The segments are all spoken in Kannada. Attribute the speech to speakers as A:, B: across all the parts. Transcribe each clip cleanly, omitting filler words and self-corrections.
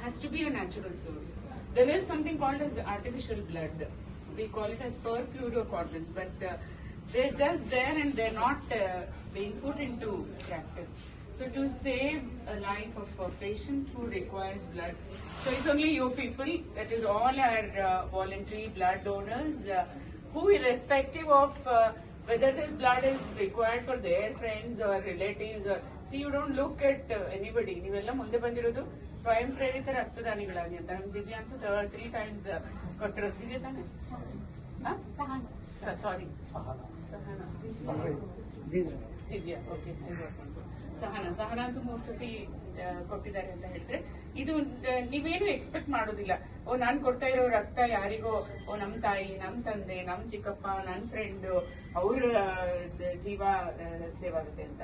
A: has to be a natural source. There is something called as artificial blood. We call it as perfluorocarbons, but they're just there and they're not being put into practice. So to save a life of a patient who requires blood, so it's only you people, that is all our voluntary blood donors, who irrespective of whether this blood is required for their friends or relatives, or see, you don't look at anybody. ನೀವೆಲ್ಲ ಮುಂದೆ ಬಂದಿರೋದು ಸ್ವಯಂ ಪ್ರೇರಿತ ರಕ್ತದಾನಿಗಳಾಗಿ ಅಂತ. ನಮ್ ದಿವ್ಯಾ ಅಂತೂ 3 times ಕೊಟ್ಟಿರೋದು. ದಿವ್ಯಾ ತಾನೆ? ಸಾರಿ, ದಿವ್ಯಾ. ಓಕೆ, ಸಹನ ಅಂತೂ 3 ಸತಿ ಕೊಟ್ಟಿದ್ದಾರೆ ಅಂತ ಹೇಳಿದ್ರೆ, ಇದು ನೀವೇನು ಎಕ್ಸ್ಪೆಕ್ಟ್ ಮಾಡೋದಿಲ್ಲ. ಓ, ನಾನ್ ಕೊಡ್ತಾ ಇರೋ ರಕ್ತ ಯಾರಿಗೋ, ಓ ನಮ್ ತಾಯಿ, ನಮ್ ತಂದೆ, ನಮ್ ಚಿಕ್ಕಪ್ಪ, ನನ್ ಫ್ರೆಂಡ್, ಅವ್ರ ಜೀವ ಸೇವ್ ಆಗುತ್ತೆ ಅಂತ.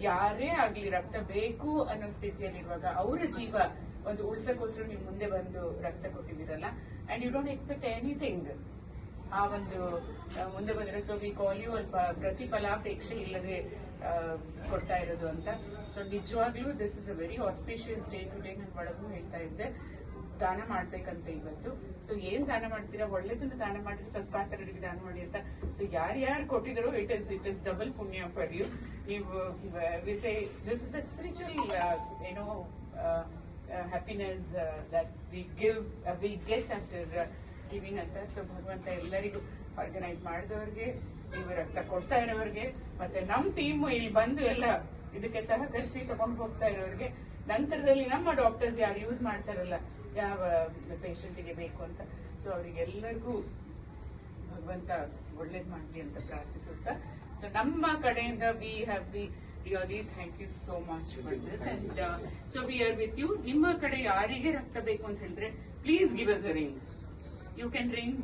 A: ಯಾರೇ ಆಗ್ಲಿ ರಕ್ತ ಬೇಕು ಅನ್ನೋ ಸ್ಥಿತಿಯಲ್ಲಿರುವಾಗ ಅವರ ಜೀವ ಒಂದು ಉಳ್ಸಕ್ಕೋಸ್ಕರ ನೀವು ಮುಂದೆ ಬಂದು ರಕ್ತ ಕೊಟ್ಟಿದ್ದೀರಲ್ಲ, and you don't expect anything. ಆ ಒಂದು ಮುಂದೆ ಬಂದ್ರೆ, ಸೊ ವಿ ಕಾಲ್ ಯು ಪ್ರತಿಫಲಾಪೇಕ್ಷೆ ಇಲ್ಲದೆ ಕೊಡ್ತಾ ಇರೋದು ಅಂತ. ಸೊ ನಿಜವಾಗ್ಲೂ this is a very auspicious day today. ನಾನು ಒಳಗೂ ಹೇಳ್ತಾ ಇದ್ದೆ, ದಾನ ಮಾಡ್ಬೇಕಂತ ಇವತ್ತು. ಸೊ ಏನ್ ದಾನ ಮಾಡ್ತೀರಾ, ಒಳ್ಳೇದನ್ನ ದಾನ ಮಾಡಿದ್ರೆ ಸತ್ಪಾತ್ರರಿಗೆ ದಾನ ಮಾಡಿ ಅಂತ. ಸೊ ಯಾರ್ಯಾರು ಕೊಟ್ಟಿದ್ರು, ಇಟ್ ಇಸ್ ಡಬಲ್ ಪುಣ್ಯ ಫಾರ್ ಯು. ನೀವು we say this is that spiritual happiness that we get after giving ಅಂತ. ಸೊ ಭಗವಂತ ಎಲ್ಲರಿಗೂ, ಆರ್ಗನೈಸ್ ಮಾಡಿದವ್ರಿಗೆ, ನೀವು ರಕ್ತ ಕೊಡ್ತಾ ಇರೋರಿಗೆ, ಮತ್ತೆ ನಮ್ ಟೀಮ್ ಇಲ್ಲಿ ಬಂದು ಎಲ್ಲ ಇದಕ್ಕೆ ಸಹಕರಿಸಿ ತಗೊಂಡು ಹೋಗ್ತಾ ಇರೋರಿಗೆ, ನಂತರದಲ್ಲಿ ನಮ್ಮ ಡಾಕ್ಟರ್ಸ್ ಯಾರು ಯೂಸ್ ಮಾಡ್ತಾರಲ್ಲ ಯಾವ ಪೇಷಂಟ್ಗೆ ಬೇಕು ಅಂತ, ಸೊ ಅವರಿಗೆಲ್ಲರಿಗೂ ಭಗವಂತ ಒಳ್ಳೇದ್ ಮಾಡ್ಲಿ ಅಂತ ಪ್ರಾರ್ಥಿಸುತ್ತಾ, ಸೊ ನಮ್ಮ ಕಡೆಯಿಂದ we have the really thank you so much for this. And so we are with you. ನಿಮ್ಮ ಕಡೆ ಯಾರಿಗೆ ರಕ್ತ ಬೇಕು ಅಂತ ಹೇಳಿದ್ರೆ, please give us a ring. You can ring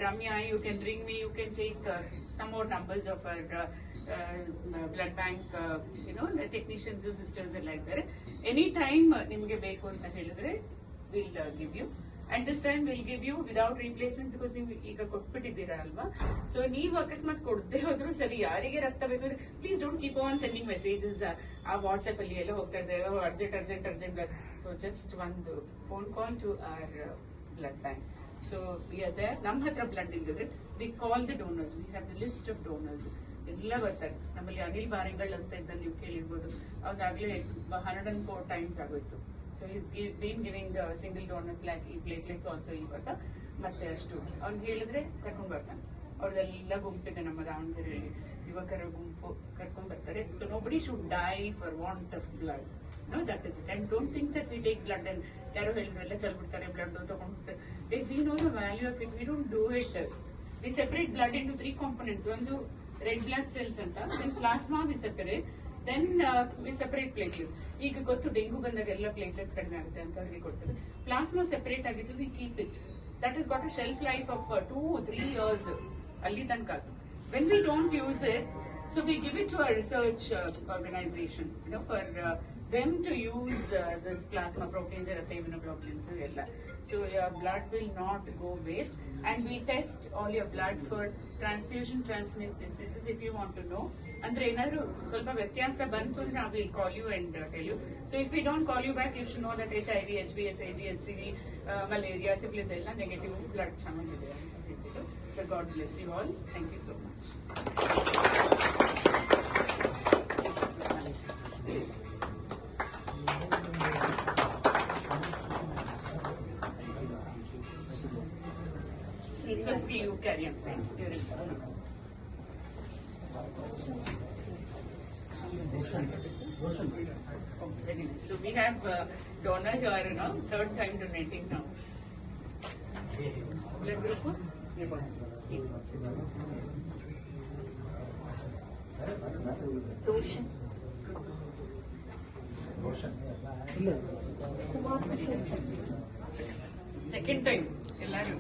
A: Ramya, you can ring me, you can take some more numbers of our blood bank, the technicians, sisters and like that. Anytime nimge beku anta helidre, we'll give you. And this time we'll give you without replacement, because ನೀವು ಈಗ ಕೊಟ್ಬಿಟ್ಟಿದ್ದೀರಾ ಅಲ್ವಾ. ಸೊ ನೀವು ಅಕಸ್ಮಾತ್ ಕೊಡದೆ ಹೋದ್ರು ಸರಿ, ಯಾರಿಗೆ ರಕ್ತ ಬೇಕು ಅಂದ್ರೆ please don't keep on sending messages. ಆ ವಾಟ್ಸ್ಆಪ್ ಅಲ್ಲಿ ಎಲ್ಲ ಹೋಗ್ತಾ ಇದ್ದಾರೆ, ಅರ್ಜೆಂಟ್ ಬ್ಲಡ್. ಸೊ ಜಸ್ಟ್ ಒಂದು phone call to our blood bank. So we are there. ನಮ್ಮ ಹತ್ರ ಬ್ಲಡ್ ಇಲ್ಲದ್ರೆ we call the donors. We have the list of donors. ಎಲ್ಲ ಬರ್ತಾರೆ. ನಮ್ಮಲ್ಲಿ ಅನಿಲ್ ಬಾರಿಂಗಳ್ ಅಂತ ಇದ್ದ, ನೀವು ಕೇಳಿರ್ಬೋದು. ಅವಾಗಲೇ 104 times ಆಗೋಯ್ತು. So is been giving single donor platelets also ಇವಾಗ. ಮತ್ತೆ ಅಷ್ಟು ಅವ್ನಿಗೆ ಹೇಳಿದ್ರೆ ಕರ್ಕೊಂಡ್ ಬರ್ತಾನೆ. ಅವ್ರದೆಲ್ಲ ಗುಂಪಿದೆ ನಮ್ಮ ದಾವಣಗೆರೆಯಲ್ಲಿ, ಯುವಕರ ಗುಂಪು ಕರ್ಕೊಂಡ್ ಬರ್ತಾರೆ. So nobody should dye for want of blood. No, that is it. And don't think that we take blood and ಯಾರೋ ಹೇಳಿದ್ರೆಲ್ಲ ಚಲ್ಬಿಡ್ತಾರೆ, blood ತಗೊಂಡ್ಬಿಡ್ತಾರೆ. We know the value of it. We don't do it. We separate blood into 3 components. ಒಂದು red blood cells ಅಂತ, then plasma we separate, then we separate platelets. ಈಗ ಗೊತ್ತು, ಡೆಂಗು ಬಂದಾಗ ಎಲ್ಲ ಪ್ಲೇಟ್ಲೆಟ್ಸ್ ಕಡಿಮೆ ಆಗುತ್ತೆ ಅಂತ ಅವ್ರಿಗೆ ಕೊಡ್ತಾರೆ. ಪ್ಲಾಸ್ಮಾ ಸೆಪರೇಟ್ ಆಗಿದ್ದು we keep it. That has got a shelf life of 2-3 years. ಅಲ್ಲಿ ತನಕ. When we don't use it, so we give it to a research organization, for them to use this plasma proteins and immunoglobulins ella. So your blood will not go waste, and we test all your blood for transfusion transmitted diseases. If you want to know, andre enadru solpa vyathyasa bantu andre I will call you and tell you. So if we don't call you back, you should know that HIV, HBS, AG, HCV, malaria, syphilis ella negative blood change. So God bless you all. Thank you so much. Just you carry on. So we have donor here, third time donating now. Blood group? Second time. ಎಲ್ಲರೂ